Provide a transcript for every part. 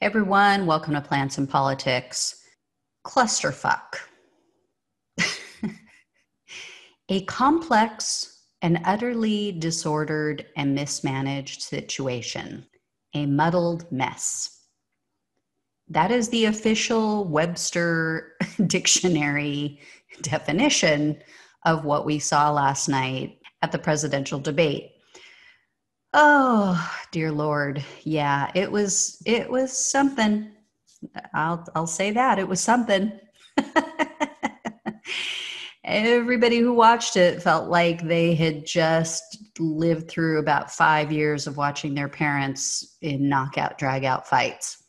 Hey everyone, welcome to Plants and Politics. Clusterfuck. A complex and utterly disordered and mismanaged situation. A muddled mess. That is the official Webster dictionary definition of what we saw last night at the presidential debate. Oh, dear Lord. Yeah, it was something. I'll say that. It was something. Everybody who watched it felt like they had just lived through about 5 years of watching their parents in knockout, drag-out fights.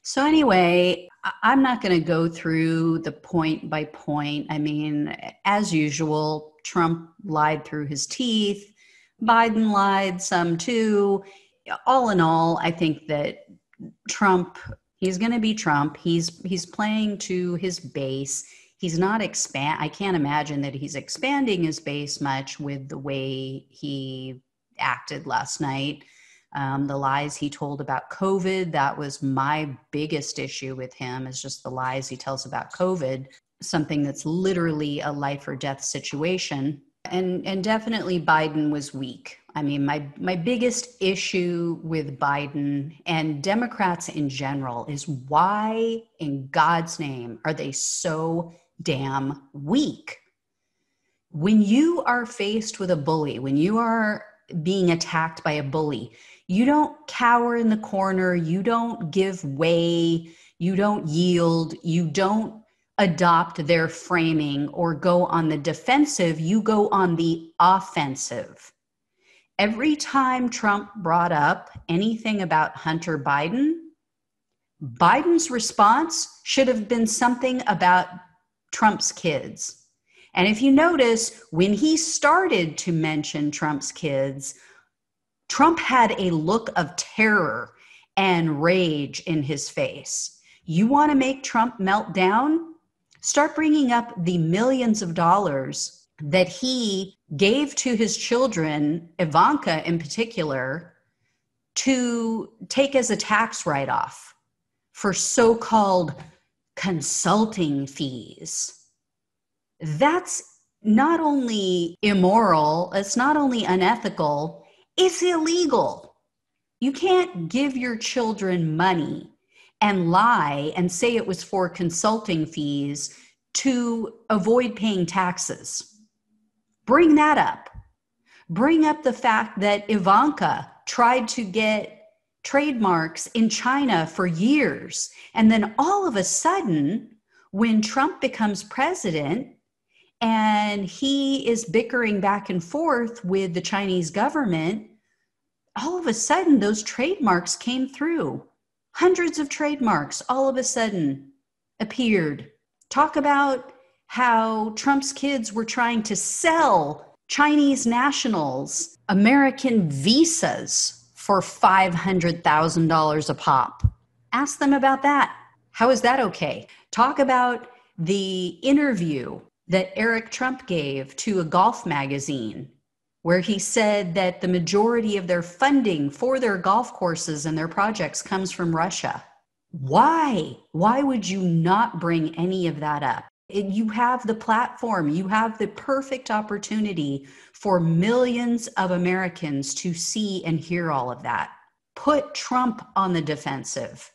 So anyway, I'm not going to go through the point by point. I mean, as usual, Trump lied through his teeth. Biden lied some too. All in all, I think that Trump, he's going to be Trump. He's playing to his base. He's not I can't imagine that he's expanding his base much with the way he acted last night. The lies he told about COVID, that was my biggest issue with him, is just the lies he tells about COVID, something that's literally a life or death situation. And definitely Biden was weak. I mean, my biggest issue with Biden and Democrats in general is why in God's name are they so damn weak? When you are faced with a bully, when you are being attacked by a bully, you don't cower in the corner, you don't give way, you don't yield, you don't adopt their framing or go on the defensive, you go on the offensive. Every time Trump brought up anything about Hunter Biden, Biden's response should have been something about Trump's kids. And if you notice, when he started to mention Trump's kids, Trump had a look of terror and rage in his face. You want to make Trump melt down? Start bringing up the millions of dollars that he gave to his children, Ivanka in particular, to take as a tax write-off for so-called consulting fees. That's not only immoral, it's not only unethical, it's illegal. You can't give your children money and lie and say it was for consulting fees to avoid paying taxes. Bring that up. Bring up the fact that Ivanka tried to get trademarks in China for years. And then all of a sudden, when Trump becomes president and he is bickering back and forth with the Chinese government, all of a sudden those trademarks came through. Hundreds of trademarks all of a sudden appeared. Talk about how Trump's kids were trying to sell Chinese nationals American visas for $500,000 a pop. Ask them about that. How is that okay? Talk about the interview that Eric Trump gave to a golf magazine, where he said that the majority of their funding for their golf courses and their projects comes from Russia. Why? Why would you not bring any of that up? You have the platform, you have the perfect opportunity for millions of Americans to see and hear all of that. Put Trump on the defensive.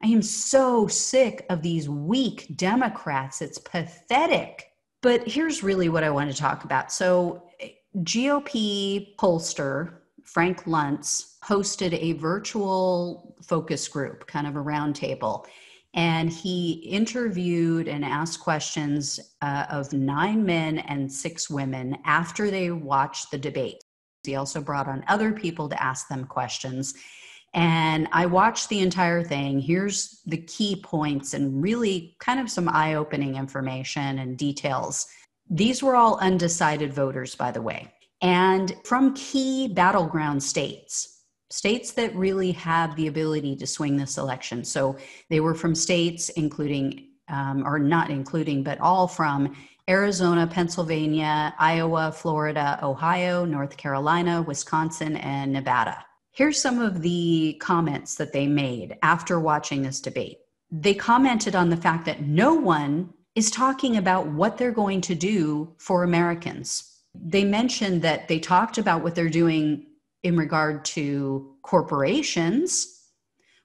I am so sick of these weak Democrats. It's pathetic. But here's really what I want to talk about. So GOP pollster Frank Luntz hosted a virtual focus group, kind of a roundtable, and he interviewed and asked questions of 9 men and 6 women after they watched the debate. He also brought on other people to ask them questions. And I watched the entire thing. Here's the key points and really kind of some eye-opening information and details. These were all undecided voters, by the way, and from key battleground states that really have the ability to swing this election. So they were from states including, or not including, but all from Arizona, Pennsylvania, Iowa, Florida, Ohio, North Carolina, Wisconsin, and Nevada. Here's some of the comments that they made after watching this debate. They commented on the fact that no one is talking about what they're going to do for Americans. They mentioned that they talked about what they're doing in regard to corporations,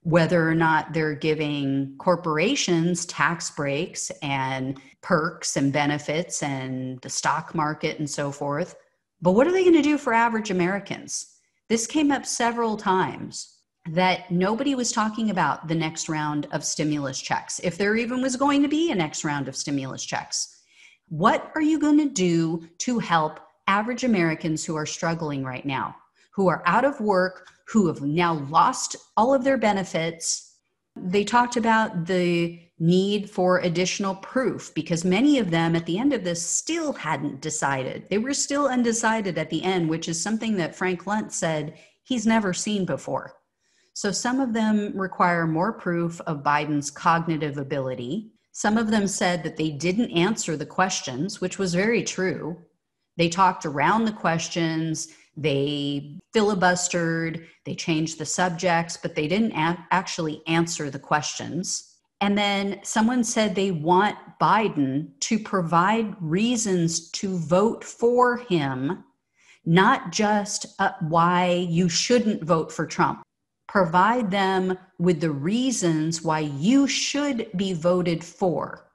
whether or not they're giving corporations tax breaks and perks and benefits and the stock market and so forth. But what are they going to do for average Americans? This came up several times, that nobody was talking about the next round of stimulus checks, if there even was going to be a next round of stimulus checks. What are you going to do to help average Americans who are struggling right now, who are out of work, who have now lost all of their benefits? They talked about the need for additional proof, because many of them at the end of this still hadn't decided. They were still undecided at the end, which is something that Frank Luntz said he's never seen before. So some of them require more proof of Biden's cognitive ability. Some of them said that they didn't answer the questions, which was very true. They talked around the questions, they filibustered, they changed the subjects, but they didn't actually answer the questions. And then someone said they want Biden to provide reasons to vote for him, not just why you shouldn't vote for Trump. Provide them with the reasons why you should be voted for,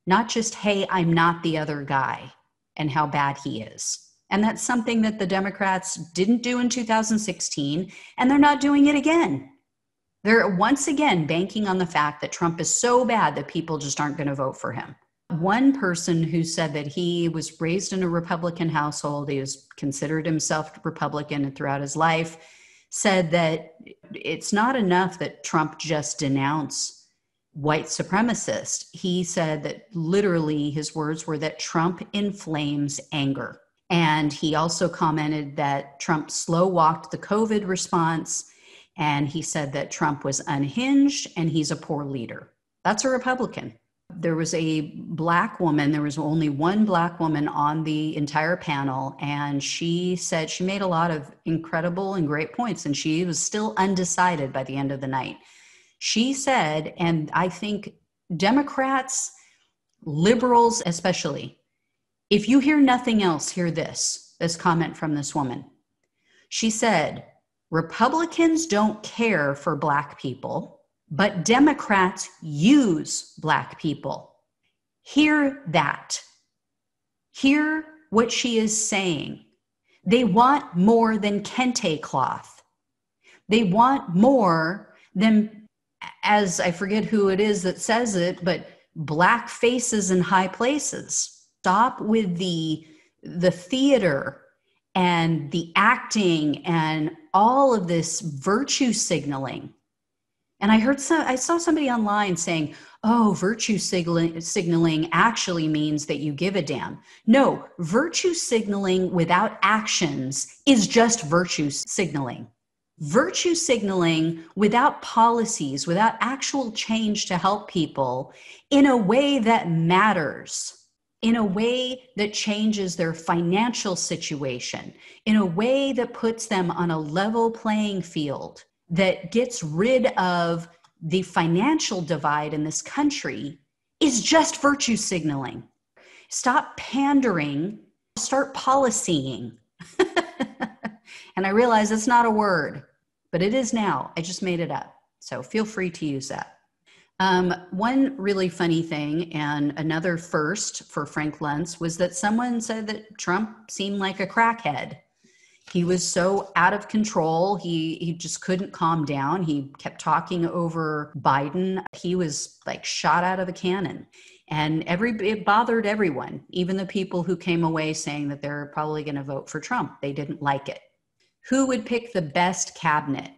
not just, hey, I'm not the other guy and how bad he is. And that's something that the Democrats didn't do in 2016, and they're not doing it again. They're once again banking on the fact that Trump is so bad that people just aren't going to vote for him. One person who said that he was raised in a Republican household, he was considered himself Republican throughout his life, said that it's not enough that Trump just denounced white supremacists. He said that literally his words were that Trump inflames anger. And he also commented that Trump slow walked the COVID response. And he said that Trump was unhinged and he's a poor leader. That's a Republican. There was a black woman, there was only one black woman on the entire panel, and she said she made a lot of incredible and great points, and she was still undecided by the end of the night. She said, and I think Democrats, liberals especially, if you hear nothing else, hear this comment from this woman. She said, Republicans don't care for black people, but Democrats use black people. Hear that. Hear what she is saying. They want more than kente cloth. They want more than, as I forget who it is that says it, but black faces in high places. Stop with the theater and the acting and all of this virtue signaling. And I saw somebody online saying, oh, virtue signaling actually means that you give a damn. No, virtue signaling without actions is just virtue signaling. Virtue signaling without policies, without actual change to help people in a way that matters, in a way that changes their financial situation, in a way that puts them on a level playing field, that gets rid of the financial divide in this country, is just virtue signaling. Stop pandering, start policying. And I realize it's not a word, but it is now. I just made it up. So feel free to use that. One really funny thing, and another first for Frank Luntz, was that someone said that Trump seemed like a crackhead. He was so out of control. He just couldn't calm down. He kept talking over Biden. He was like shot out of a cannon. And it bothered everyone, even the people who came away saying that they're probably going to vote for Trump. They didn't like it. Who would pick the best cabinet?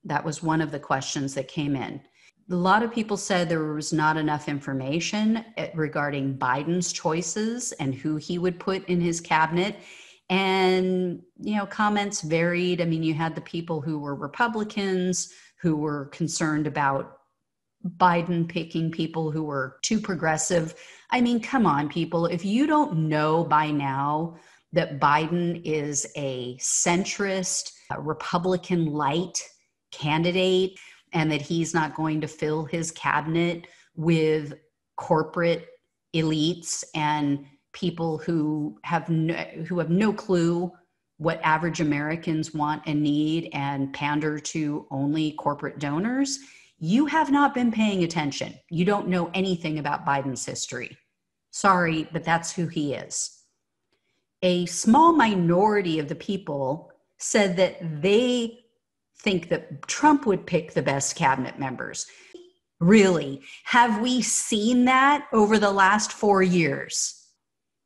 That was one of the questions that came in. A lot of people said there was not enough information regarding Biden's choices and who he would put in his cabinet. And, comments varied. I mean, you had the people who were Republicans who were concerned about Biden picking people who were too progressive. I mean, come on, people. If you don't know by now that Biden is a centrist, Republican light candidate, and that he's not going to fill his cabinet with corporate elites and people who have no clue what average Americans want and need and pander to only corporate donors, you have not been paying attention. You don't know anything about Biden's history. Sorry, but that's who he is. A small minority of the people said that they think that Trump would pick the best cabinet members. Really? Have we seen that over the last 4 years?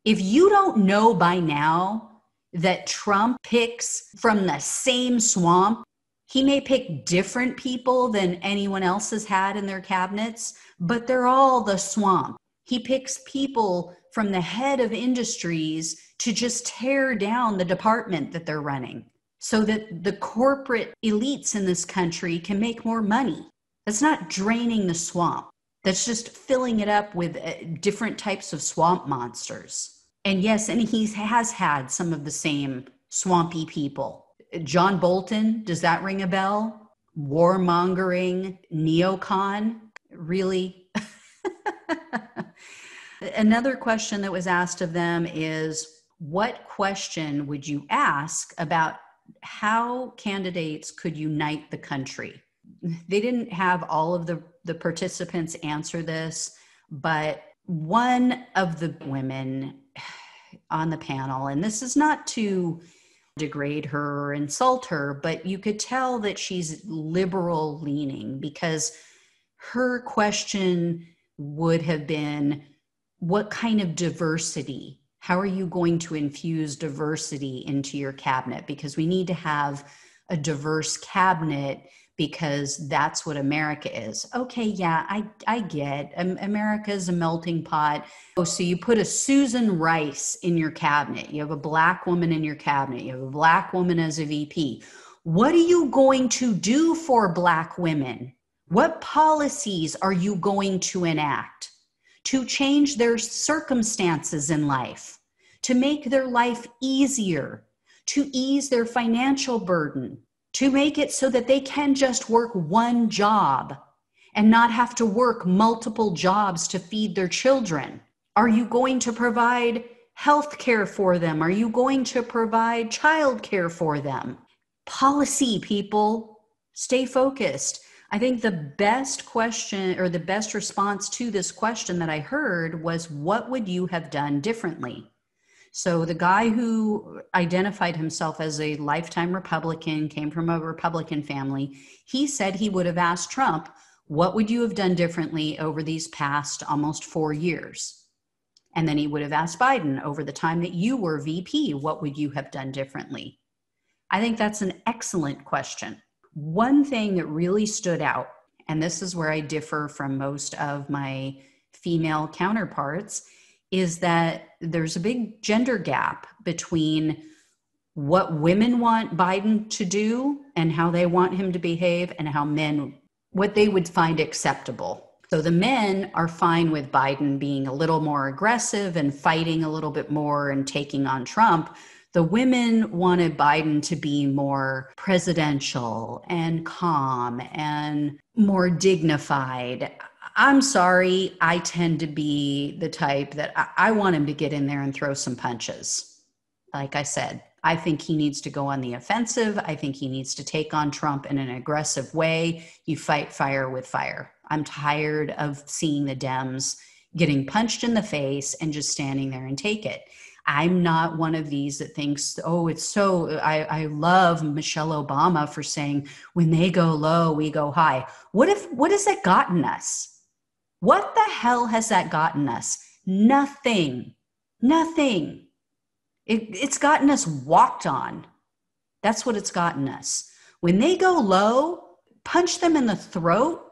If you don't know by now that Trump picks from the same swamp, he may pick different people than anyone else has had in their cabinets, but they're all the swamp. He picks people from the head of industries to just tear down the department that they're running so that the corporate elites in this country can make more money. That's not draining the swamp. That's just filling it up with different types of swamp monsters. And yes, and he has had some of the same swampy people. John Bolton, does that ring a bell? Warmongering neocon? Really? Another question that was asked of them is, what question would you ask about how candidates could unite the country? They didn't have all of the participants answer this, but one of the women on the panel, and this is not to degrade her or insult her, but you could tell that she's liberal leaning, because her question would have been, what kind of diversity? How are you going to infuse diversity into your cabinet? Because we need to have a diverse cabinet, because that's what America is. Okay, yeah, I get America's a melting pot. Oh, so you put a Susan Rice in your cabinet. You have a Black woman in your cabinet. You have a Black woman as a VP. What are you going to do for Black women? What policies are you going to enact to change their circumstances in life, to make their life easier, to ease their financial burden, to make it so that they can just work one job and not have to work multiple jobs to feed their children? Are you going to provide health care for them? Are you going to provide child care for them? Policy, people, stay focused. I think the best question, or the best response to this question that I heard, was, what would you have done differently? So the guy who identified himself as a lifetime Republican, came from a Republican family, he said he would have asked Trump, what would you have done differently over these past almost 4 years? And then he would have asked Biden, over the time that you were VP, what would you have done differently? I think that's an excellent question. One thing that really stood out, and this is where I differ from most of my female counterparts, is that there's a big gender gap between what women want Biden to do and how they want him to behave, and how men, what they would find acceptable. So the men are fine with Biden being a little more aggressive and fighting a little bit more and taking on Trump. The women wanted Biden to be more presidential and calm and more dignified. I'm sorry, I tend to be the type that I want him to get in there and throw some punches. Like I said, I think he needs to go on the offensive. I think he needs to take on Trump in an aggressive way. You fight fire with fire. I'm tired of seeing the Dems getting punched in the face and just standing there and take it. I'm not one of these that thinks, oh, it's so, I love Michelle Obama for saying, when they go low, we go high. What has that gotten us? What the hell has that gotten us? Nothing. It's gotten us walked on. That's what it's gotten us. When they go low, punch them in the throat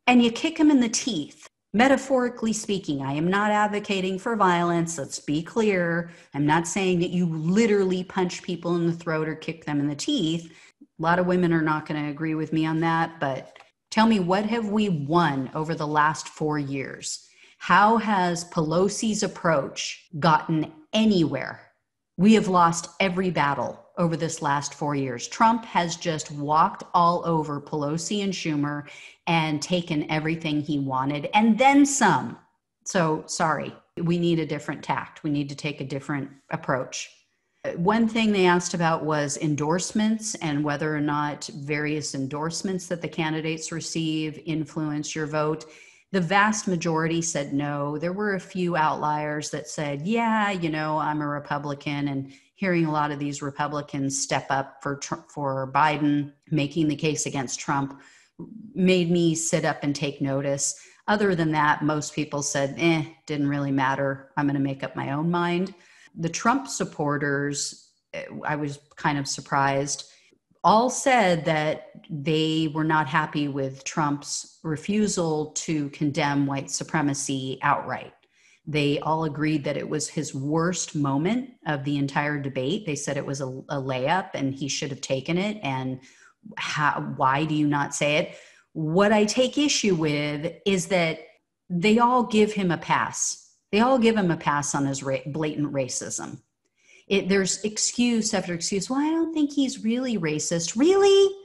and you kick them in the teeth. Metaphorically speaking, I am not advocating for violence. Let's be clear. I'm not saying that you literally punch people in the throat or kick them in the teeth. A lot of women are not going to agree with me on that, but tell me, what have we won over the last 4 years? How has Pelosi's approach gotten anywhere? We have lost every battle over this last 4 years. Trump has just walked all over Pelosi and Schumer and taken everything he wanted and then some. So sorry, we need a different tact. We need to take a different approach. One thing they asked about was endorsements and whether or not various endorsements that the candidates receive influence your vote. The vast majority said no. There were a few outliers that said, yeah, I'm a Republican, and hearing a lot of these Republicans step up for Biden, making the case against Trump, made me sit up and take notice. Other than that, most people said, didn't really matter. I'm going to make up my own mind. The Trump supporters, I was kind of surprised, all said that they were not happy with Trump's refusal to condemn white supremacy outright. They all agreed that it was his worst moment of the entire debate. They said it was a layup and he should have taken it. And why do you not say it? What I take issue with is that they all give him a pass. They all give him a pass on his blatant racism. There's excuse after excuse. Well, I don't think he's really racist. Really?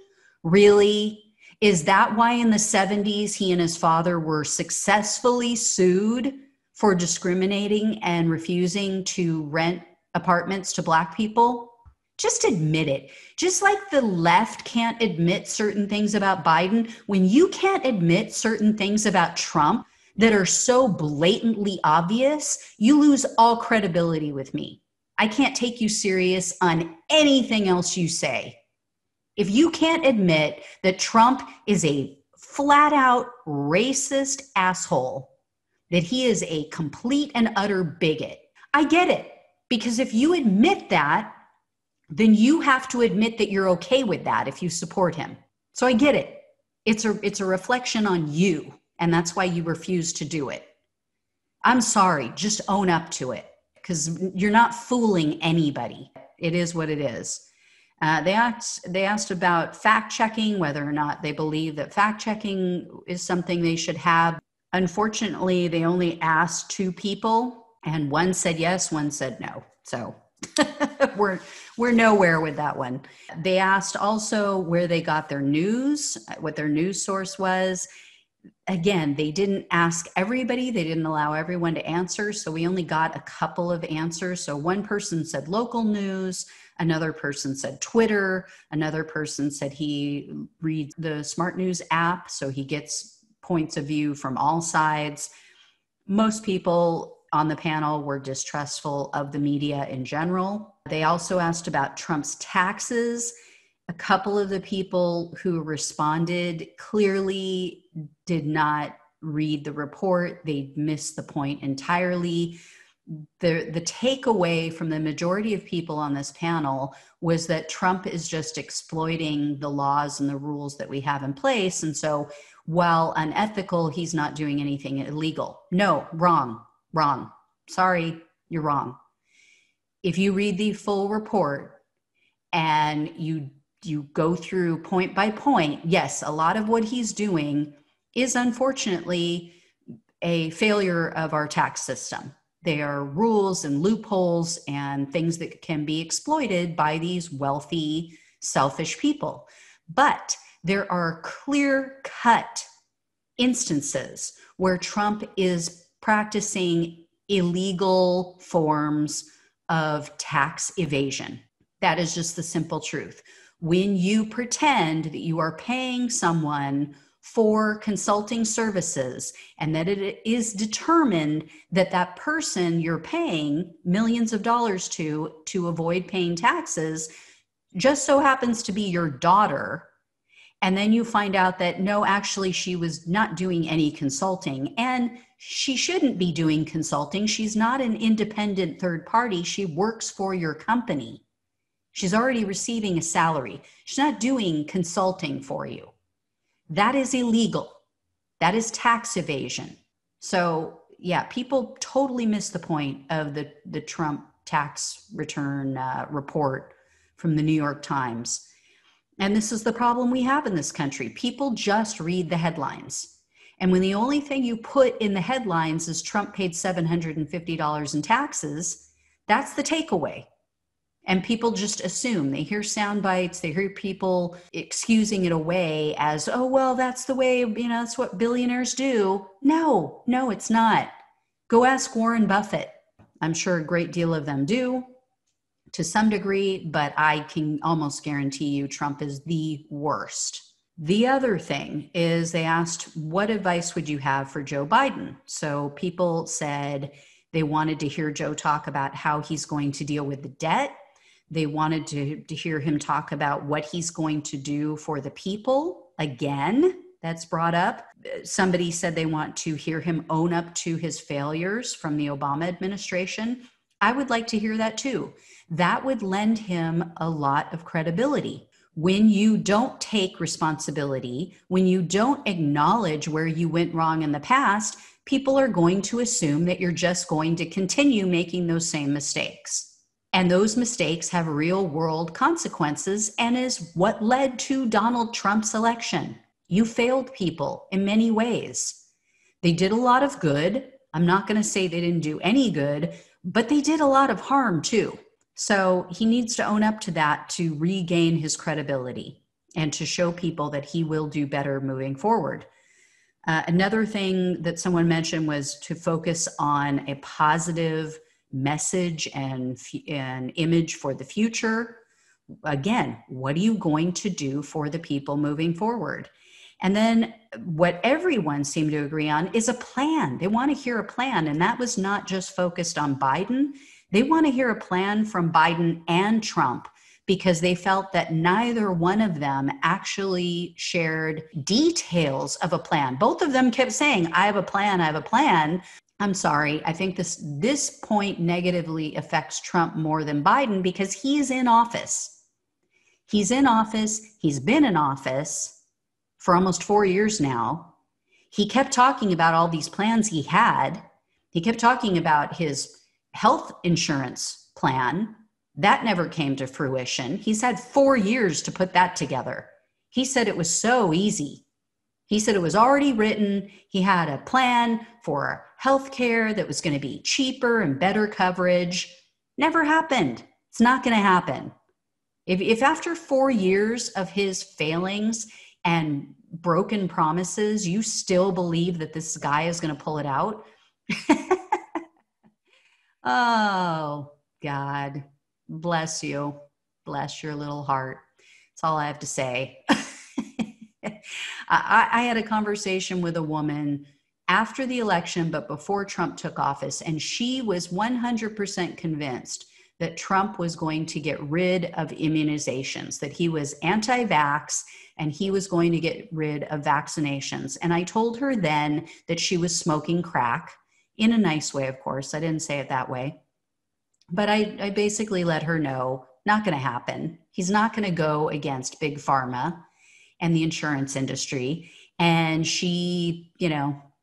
Really? Is that why in the 70s he and his father were successfully sued for discriminating and refusing to rent apartments to Black people? Just admit it. Just like the left can't admit certain things about Biden, when you can't admit certain things about Trump that are so blatantly obvious, you lose all credibility with me. I can't take you serious on anything else you say. If you can't admit that Trump is a flat out racist asshole, that he is a complete and utter bigot, I get it. Because if you admit that, then you have to admit that you're okay with that if you support him. So I get it. It's a reflection on you, and that's why you refuse to do it. I'm sorry, just own up to it, because you're not fooling anybody. It is what it is. They asked about fact-checking, whether or not they believe that fact-checking is something they should have. Unfortunately, they only asked 2 people, and one said yes, one said no. So we're nowhere with that one. They asked also where they got their news, what their news source was. Again, they didn't ask everybody. They didn't allow everyone to answer. So we only got a couple of answers. So one person said local news. Another person said Twitter. Another person said he reads the Smart News app. So he gets points of view from all sides. Most people on the panel were distrustful of the media in general. They also asked about Trump's taxes. A couple of the people who responded clearly did not read the report. They missed the point entirely. The takeaway from the majority of people on this panel was that Trump is just exploiting the laws and the rules that we have in place. And so while unethical, he's not doing anything illegal. No, wrong. Sorry, you're wrong. If you read the full report and you go through point by point, yes, a lot of what he's doing is unfortunately a failure of our tax system. They are rules and loopholes and things that can be exploited by these wealthy, selfish people. But there are clear-cut instances where Trump is practicing illegal forms of tax evasion. That is just the simple truth. When you pretend that you are paying someone for consulting services and that it is determined that that person you're paying millions of dollars to avoid paying taxes just so happens to be your daughter, and then you find out that no, actually she was not doing any consulting, and she shouldn't be doing consulting. She's not an independent third party. She works for your company. She's already receiving a salary. She's not doing consulting for you. That is illegal. That is tax evasion. So yeah, people totally miss the point of the Trump tax return report from the New York Times. And this is the problem we have in this country. People just read the headlines. And when the only thing you put in the headlines is Trump paid $750 in taxes, that's the takeaway. And people just assume. They hear sound bites. They hear people excusing it away as, oh, well, that's the way, that's what billionaires do. No, it's not. Go ask Warren Buffett. I'm sure a great deal of them do to some degree, but I can almost guarantee you Trump is the worst. The other thing is they asked, what advice would you have for Joe Biden? So people said they wanted to hear Joe talk about how he's going to deal with the debt. They wanted to hear him talk about what he's going to do for the people. Again, that's brought up. Somebody said they want to hear him own up to his failures from the Obama administration. I would like to hear that too. That would lend him a lot of credibility. When you don't take responsibility, when you don't acknowledge where you went wrong in the past, people are going to assume that you're just going to continue making those same mistakes. And those mistakes have real world consequences and is what led to Donald Trump's election. You failed people in many ways. They did a lot of good. I'm not going to say they didn't do any good, but they did a lot of harm too. So he needs to own up to that to regain his credibility and to show people that he will do better moving forward. Another thing that someone mentioned was to focus on a positive message and image for the future. Again, what are you going to do for the people moving forward? And then what everyone seemed to agree on is a plan. They want to hear a plan. And that was not just focused on Biden. They want to hear a plan from Biden and Trump because they felt that neither one of them actually shared details of a plan. Both of them kept saying, I have a plan, I have a plan. I'm sorry. I think this point negatively affects Trump more than Biden because he's in office. He's in office. He's been in office for almost 4 years now. He kept talking about all these plans he had. He kept talking about his health insurance plan. That never came to fruition. He's had 4 years to put that together. He said it was so easy. He said it was already written. He had a plan for healthcare that was going to be cheaper and better coverage. Never happened. It's not going to happen. If after 4 years of his failings and broken promises, you still believe that this guy is going to pull it out, oh, God, bless you. Bless your little heart. That's all I have to say. I had a conversation with a woman after the election, but before Trump took office, and she was 100% convinced that Trump was going to get rid of immunizations, that he was anti-vax and he was going to get rid of vaccinations. And I told her then that she was smoking crack, in a nice way, of course. I didn't say it that way. But I basically let her know, not going to happen. He's not going to go against big pharma and the insurance industry. And she,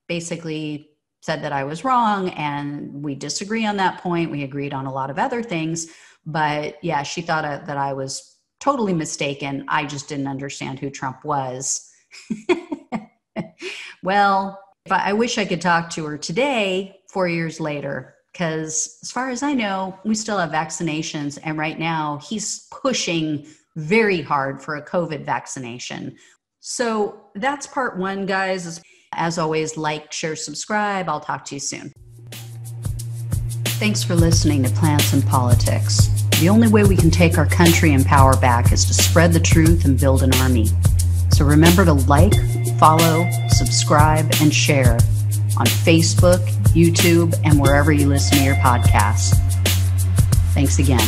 basically said that I was wrong, and we disagree on that point. We agreed on a lot of other things, but yeah, she thought that I was totally mistaken. I just didn't understand who Trump was. Well, I wish I could talk to her today, 4 years later, because as far as I know, we still have vaccinations. And right now he's pushing very hard for a COVID vaccination. So that's part one, guys. As always, like, share, subscribe. I'll talk to you soon. Thanks for listening to Plants and Politics. The only way we can take our country and power back is to spread the truth and build an army. So remember to like, follow, subscribe, and share on Facebook, YouTube, and wherever you listen to your podcasts. Thanks again.